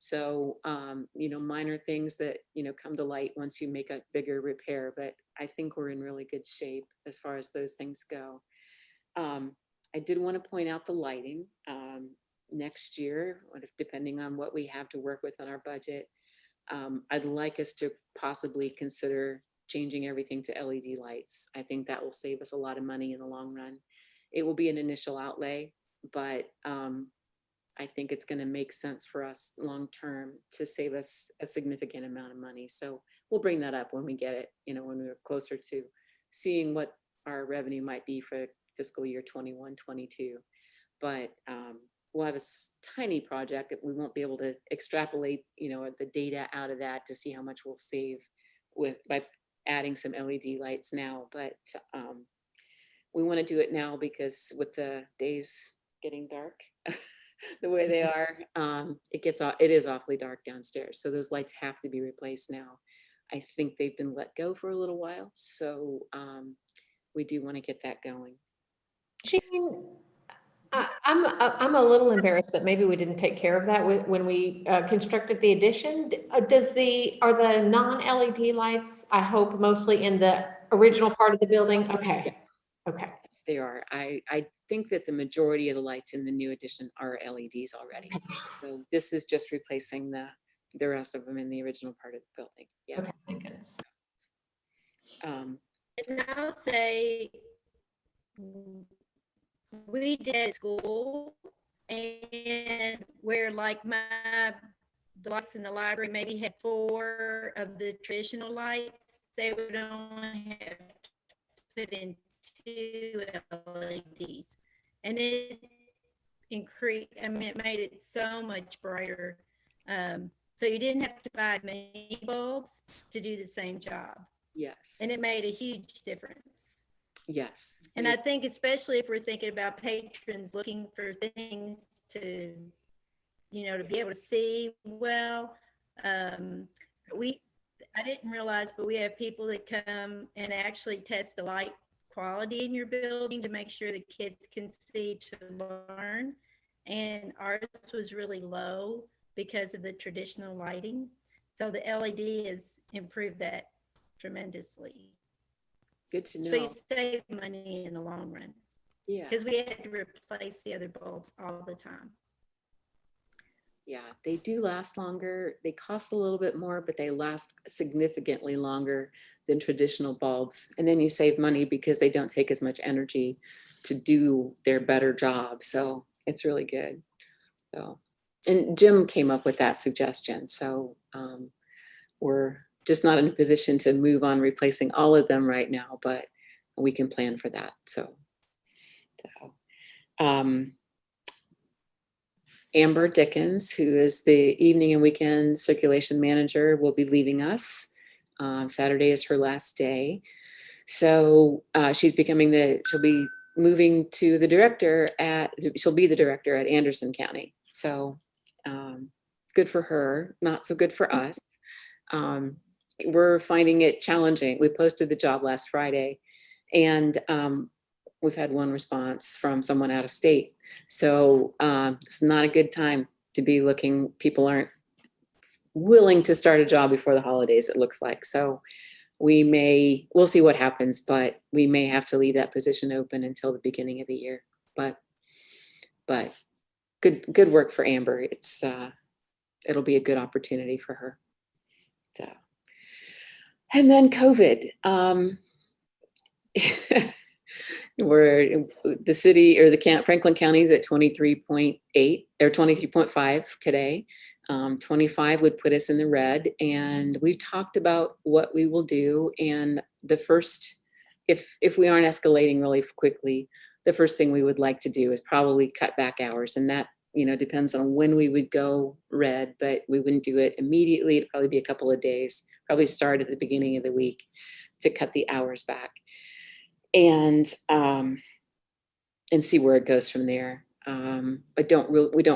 So, minor things that, come to light once you make a bigger repair, but I think we're in really good shape as far as those things go. I did want to point out the lighting. Next year, depending on what we have to work with on our budget, I'd like us to possibly consider changing everything to LED lights. I think that will save us a lot of money in the long run. It will be an initial outlay, but I think it's going to make sense for us long term to save us a significant amount of money. So we'll bring that up when we get it, when we're closer to seeing what our revenue might be for fiscal year 21-22. But we'll have a tiny project that we won't be able to extrapolate, the data out of that to see how much we'll save by adding some LED lights now. But we want to do it now because with the days getting dark, the way they are, it is awfully dark downstairs. So those lights have to be replaced now. I think they've been let go for a little while. So we do want to get that going. Jean, I'm a little embarrassed that maybe we didn't take care of that when we constructed the addition. Are the non-LED lights, I hope, mostly in the original part of the building? Okay. Yes. Okay. Yes, they are. I think that the majority of the lights in the new addition are LEDs already. So this is just replacing the rest of them in the original part of the building. Yeah. Okay, thank goodness. Um, And I'll say, we did school, and where like the lights in the library maybe had 4 of the traditional lights, they would only have put in 2 LEDs, and it increased. I mean, it made it so much brighter. So you didn't have to buy as many bulbs to do the same job, yes. and it made a huge difference. Yes. And I think especially if we're thinking about patrons looking for things to, to be able to see well, I didn't realize, but we have people that come and actually test the light quality in your building to make sure the kids can see to learn. And ours was really low because of the traditional lighting. So the LED has improved that tremendously. Good to know. So you save money in the long run. Yeah. Because we had to replace the other bulbs all the time. Yeah, they do last longer. They cost a little bit more, but they last significantly longer than traditional bulbs. And then you save money because they don't take as much energy to do their better job. So it's really good. So, and Jim came up with that suggestion. So we're just not in a position to move on replacing all of them right now, but we can plan for that. So Amber Dickens, who is the evening and weekend circulation manager, will be leaving us. Saturday is her last day. So she'll be moving to she'll be the director at Anderson County. So good for her, not so good for us. We're finding it challenging. We posted the job last Friday, and we've had one response from someone out of state. So it's not a good time to be looking. People aren't willing to start a job before the holidays, it looks like. So we'll see what happens, but we may have to leave that position open until the beginning of the year. But good work for Amber. It'll be a good opportunity for her. So, and then COVID. Where the city or Franklin County is at 23.8 or 23.5 today. 25 would put us in the red, and we've talked about what we will do. And the first, if we aren't escalating really quickly, the first thing we would like to do is probably cut back hours, and that depends on when we would go red, but we wouldn't do it immediately. It'd probably be a couple of days. Probably start at the beginning of the week to cut the hours back, and see where it goes from there. We don't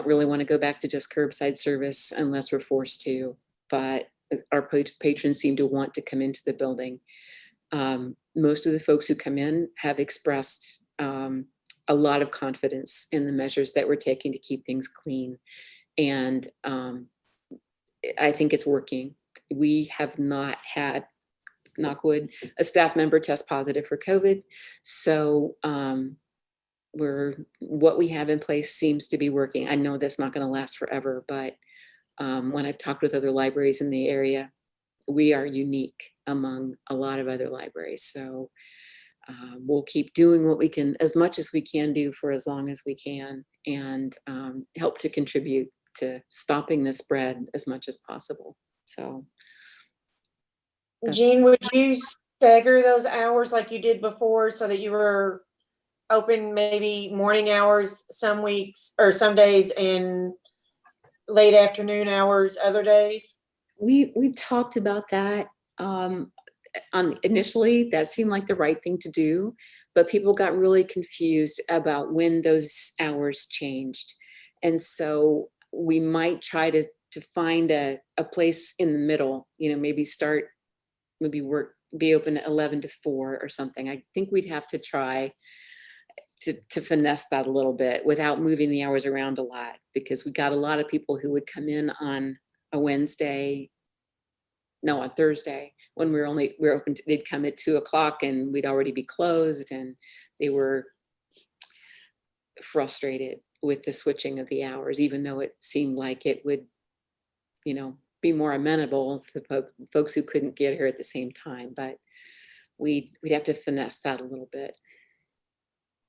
really want to go back to just curbside service unless we're forced to, but our patrons seem to want to come into the building. Most of the folks who come in have expressed a lot of confidence in the measures that we're taking to keep things clean. And I think it's working. We have not had, knock wood, a staff member test positive for COVID. So what we have in place seems to be working. I know that's not going to last forever, but when I've talked with other libraries in the area, we are unique among a lot of other libraries. So we'll keep doing what we can, as much as we can do for as long as we can, and help to contribute to stopping the spread as much as possible. So Jean, would you stagger those hours like you did before so that you were open maybe morning hours some weeks or some days and late afternoon hours other days? We've talked about that. Initially, that seemed like the right thing to do, but people got really confused about when those hours changed. And so we might try to find a place in the middle, be open at 11 to 4 or something. I think we'd have to try to finesse that a little bit without moving the hours around a lot, because we got a lot of people who would come in on a Thursday when we're open. They'd come at 2 o'clock and we'd already be closed, and they were frustrated with the switching of the hours, even though it seemed like it would, be more amenable to folks who couldn't get here at the same time. But we'd have to finesse that a little bit.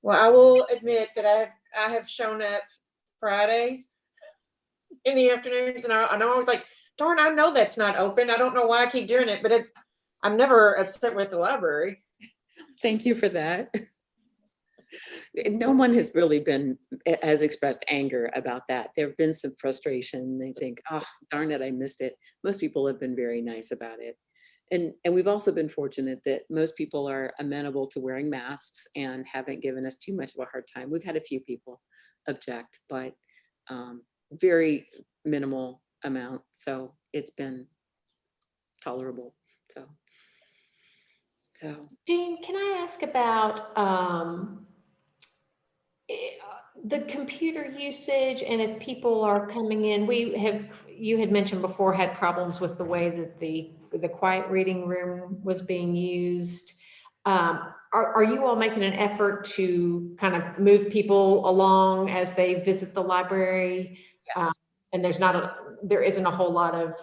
Well, I will admit that I have shown up Fridays in the afternoons, and I know I was like, darn, I know that's not open. I don't know why I keep doing it, but I'm never upset with the library. Thank you for that. No one has really has expressed anger about that. There have been some frustration. They think, oh, darn it, I missed it. Most people have been very nice about it. And we've also been fortunate that most people are amenable to wearing masks and haven't given us too much of a hard time. We've had a few people object, but very minimal amount. So it's been tolerable. So. Jean, can I ask about the computer usage, and if people are coming in? You had mentioned before, had problems with the way that the quiet reading room was being used. Are you all making an effort to kind of move people along as they visit the library? Yes. And there isn't a whole lot of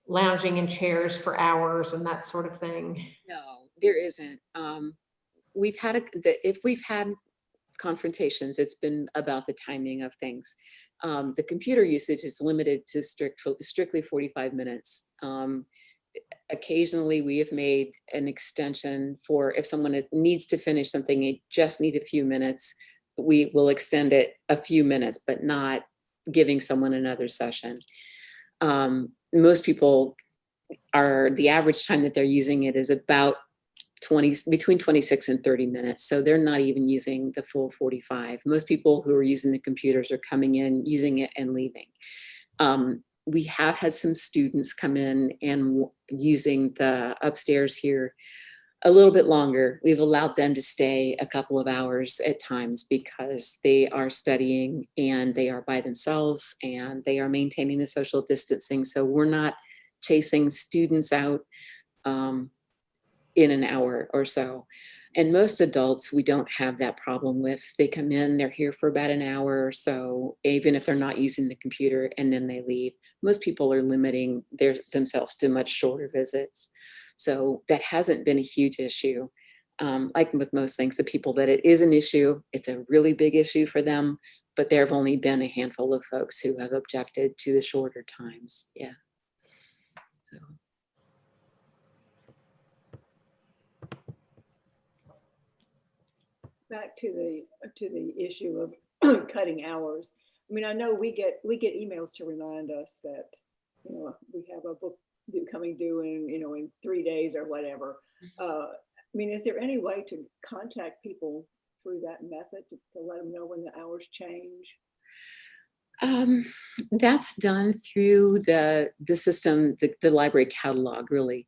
lounging in chairs for hours and that sort of thing? No, there isn't. If we've had confrontations, it's been about the timing of things. The computer usage is limited to strictly 45 minutes. Occasionally we have made an extension for if someone needs to finish something, they just need a few minutes. we will extend it a few minutes, but not giving someone another session. Most people the average time that they're using it is about between 26 and 30 minutes. So they're not even using the full 45. Most people who are using the computers are coming in, using it and leaving. We have had some students come in and using the upstairs here a little bit longer. We've allowed them to stay a couple of hours at times because they are studying and they are by themselves and they are maintaining the social distancing. So we're not chasing students out in an hour or so. And most adults, we don't have that problem with. They come in, they're here for about an hour or so, even if they're not using the computer, and then they leave. Most people are limiting themselves to much shorter visits. So that hasn't been a huge issue. Like with most things, the people that it is an issue, it's a really big issue for them, but there have only been a handful of folks who have objected to the shorter times. Yeah. So. Back to the issue of cutting hours. I mean, I know we get emails to remind us that, you know, we have a book coming due in, you know, in 3 days or whatever. I mean, is there any way to contact people through that method to let them know when the hours change? That's done through the system, the library catalog, really.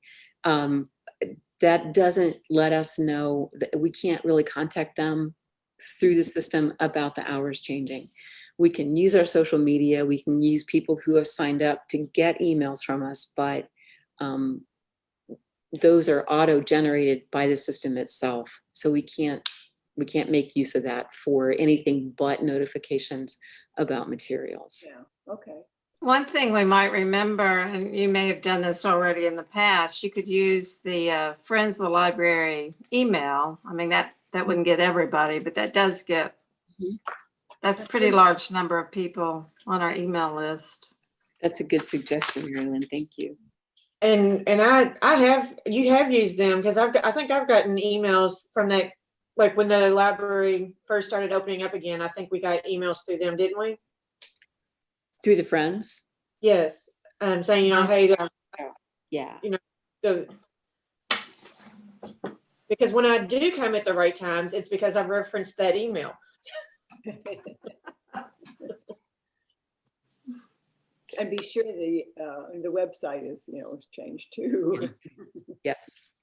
That doesn't let us know that we can't really contact them through the system about the hours changing. We can use our social media. We can use people who have signed up to get emails from us, but those are auto-generated by the system itself. So we can't make use of that for anything but notifications about materials. Yeah, okay. One thing we might remember, and you may have done this already in the past, you could use the Friends of the Library email. I mean, that wouldn't get everybody, but that does get, that's a pretty large number of people on our email list. That's a good suggestion, Marilyn. Thank you. And you have used them because I think I've gotten emails from that, like when the library first started opening up again. I think we got emails through them, didn't we? Through the Friends? Yes. Saying, you know, hey, Yeah. you know, because when I do come at the right times, it's because I've referenced that email. And be sure the website is, you know, is changed too. Yes.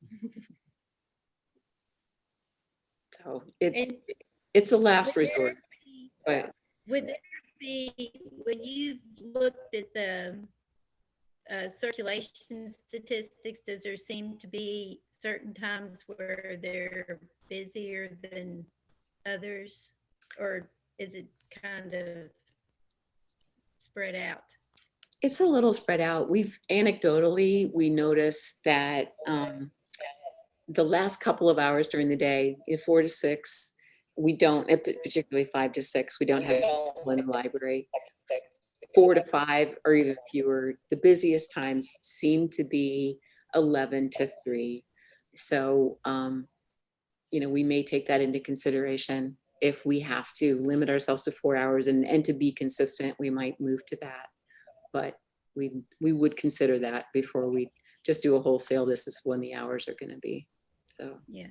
So it's a last resort, but Would there be, when you looked at the circulation statistics, does there seem to be certain times where they're busier than others, or is it kind of spread out? it's a little spread out. Anecdotally, we noticed that the last couple of hours during the day, 4 to 6, we don't, particularly 5 to 6, we don't have people in the library. 4 to 5 or even fewer. The busiest times seem to be 11 to 3. So, you know, we may take that into consideration. If we have to limit ourselves to 4 hours and to be consistent, we might move to that. But we would consider that before we just do a wholesale, this is when the hours are going to be. So, yeah.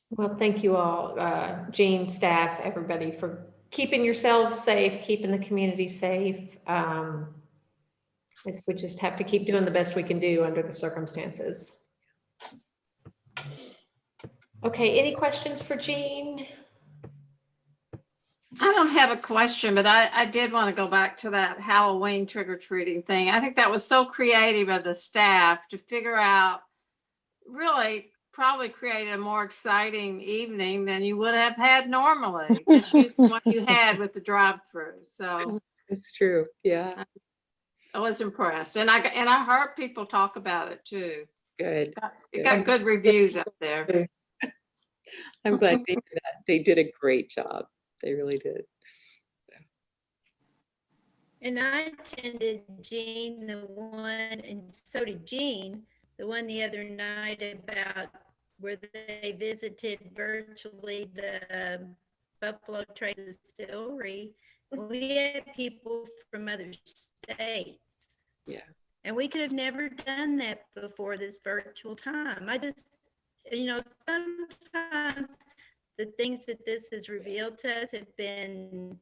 Well, thank you all, Jean, staff, everybody, for keeping yourselves safe, keeping the community safe. We just have to keep doing the best we can do under the circumstances. Okay, any questions for Jean? I don't have a question, but I did want to go back to that Halloween trick-or-treating thing. I think that was so creative of the staff to figure out, really probably create a more exciting evening than you would have had normally, just using what you had with the drive-through. So it's true. Yeah. I was impressed. And I heard people talk about it too. Good. It got good reviews up there. I'm glad they did that. They did a great job. They really did. And I attended Jean, the one, and so did Jean, the one the other night about where they visited virtually the Buffalo Trace Distillery. We had people from other states. Yeah. And we could have never done that before this virtual time. I just, sometimes the things that this has revealed to us have been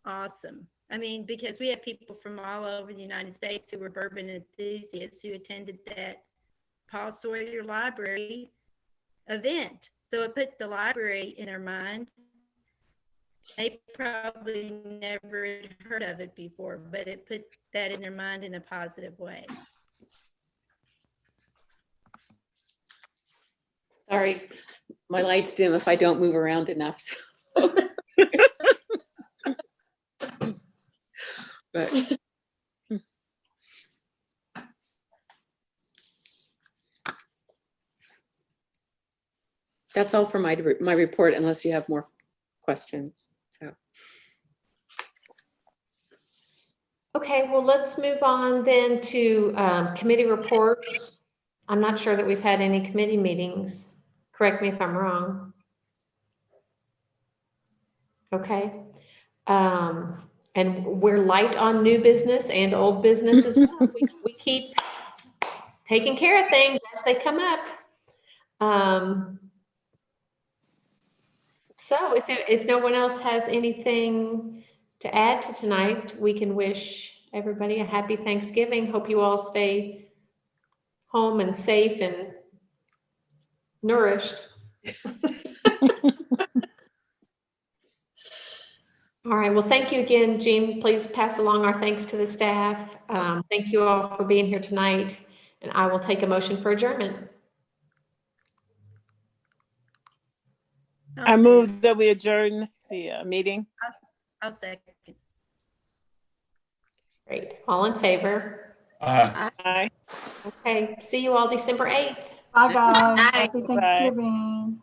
awesome. I mean, because we have people from all over the United States who were bourbon enthusiasts who attended that Paul Sawyer Library event. So it put the library in their mind. They probably never had heard of it before, but it put that in their mind in a positive way. Sorry, my lights dim if I don't move around enough. So. But that's all for my report, unless you have more questions. So. Okay, well, let's move on then to committee reports. I'm not sure that we've had any committee meetings. Correct me if I'm wrong. Okay. And we're light on new business and old business as well. We keep taking care of things as they come up. So if no one else has anything to add to tonight, we can wish everybody a happy Thanksgiving. Hope you all stay home and safe and nourished. All right, well, thank you again, Jean. Please pass along our thanks to the staff. Thank you all for being here tonight, and I will take a motion for adjournment. I move that we adjourn the meeting. I'll second. Great. All in favor? Aye. Okay, see you all December 8th. Bye, guys. Bye. Happy Bye. Thanksgiving.